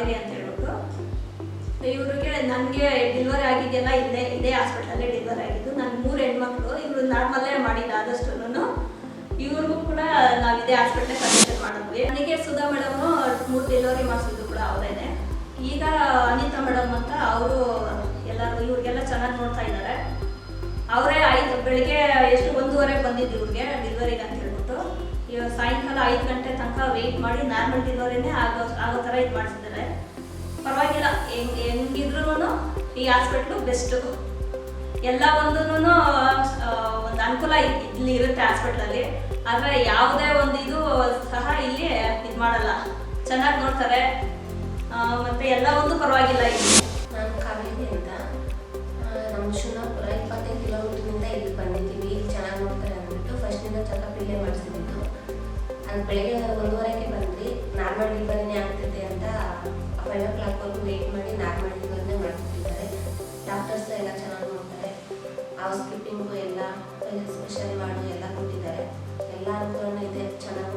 ಕಾವೇರಿ ಅಂತ ಹೇಳ್ಬಿಟ್ಟು. ಇವ್ರಿಗೆ ನನಗೆ ಡೆಲಿವರಿ ಆಗಿದೆಯಲ್ಲ ಇದೇ ಹಾಸ್ಪಿಟಲಲ್ಲಿ ಡೆಲಿವರಿ ಆಗಿದ್ದು. ನನ್ನ 3 ಹೆಣ್ಮಕ್ಳು, ಇವರು ನಾರ್ಮಲ್ಲೇ ಮಾಡಿದ್ದು ಆದಷ್ಟು. ಇವ್ರಿಗೂ ಕೂಡ ನಾವು ಇದೇ ಹಾಸ್ಪಿಟಲ್ ಸಜೆಷನ್ ಮಾಡಿದ್ವಿ. ನನಗೆ ಸುಧಾ ಮೇಡಮು 3 ಡೆಲಿವರಿ ಮಾಡಿಸಿದ್ದು ಕೂಡ ಅವರೇನೆ. ಈಗ ಅನಿತಾ ಮೇಡಮ್ ಅಂತ ಅವರು ಎಲ್ಲರೂ ಇವ್ರಿಗೆಲ್ಲ ಚೆನ್ನಾಗಿ ನೋಡ್ತಾ ಇದ್ದಾರೆ. ಅವರೇ ಬೆಳಿಗ್ಗೆ 1:30 ಬಂದಿದ್ದು ಇವ್ರಿಗೆ ಡೆಲಿವರಿಗೆ ಅಂತ ಹೇಳ್ಬಿಟ್ಟು. ಇವಾಗ ಸಾಯಂಕಾಲ 5 ಗಂಟೆ ತನಕ ವೆಯ್ಟ್ ಮಾಡಿ ನಾರ್ಮಲ್ ಡೆಲಿವರಿನೇ ಆಗೋ ಥರ ಇದು ಮಾಡಿಸಿದ್ದಾರೆ. ಪರವಾಗಿಲ್ಲ, ಹೆಂಗಿದ್ರು ಈ ಹಾಸ್ಪಿಟ್ಲು ಬೆಸ್ಟು. ಎಲ್ಲ ಒಂದು ಅನುಕೂಲ ಇಲ್ಲಿ ಇರುತ್ತೆ ಹಾಸ್ಪಿಟ್ಲಲ್ಲಿ. ಆದರೆ ಯಾವುದೇ ಒಂದು ಇದು ಸಹ ಇಲ್ಲಿ ಇದು ಮಾಡಲ್ಲ, ಚೆನ್ನಾಗಿ ನೋಡ್ತಾರೆ. ಮತ್ತು ಎಲ್ಲ ಒಂದು ಪರವಾಗಿಲ್ಲ ಇಲ್ಲಿ. ನಾನು ಕಾವೇರಿ ಅಂತ, ನಮ್ಮ ಶಿವನಾಪುರ 25 ಕಿಲೋಮೀಟ್ರಿಂದ ಇಲ್ಲಿ ಬಂದಿದ್ದೀವಿ. ಇಲ್ಲಿ ಚೆನ್ನಾಗಿ ನೋಡ್ತಾರೆ ಅಂದ್ಬಿಟ್ಟು ಫಸ್ಟಿಂದ ಚೆಕಪ್ ಇಲ್ಲೇ ಮಾಡಿಸಿದ್ದು. ಅದು ಬೆಳಗ್ಗೆ 1:30ಕ್ಕೆ ಬಂದ್ವಿ. ನಾರ್ಮಲ್ ಡೆಲಿವರಿನೇ ಆಗ್ತಿದೆ ಅಂತ 5 o'clockವರೆಗೂ ವೆಯ್ಟ್ ಮಾಡಿ ನಾರ್ಮಲ್ ಡೆಲಿವರಿನೇ ಮಾಡ್ತಿದ್ದಾರೆ. ಡಾಕ್ಟರ್ಸ್ ಎಲ್ಲ ಚೆನ್ನಾಗಿ ನೋಡ್ತಾರೆ. ಹೌಸ್ ಕೀಪಿಂಗು ಎಲ್ಲ ಸ್ಪೆಷಲ್ ಮಾಡು ಎಲ್ಲ ಕೊಟ್ಟಿದ್ದಾರೆ. ಎಲ್ಲ ಅನುಕೂಲನೂ ಇದೆ, ಚೆನ್ನಾಗಿ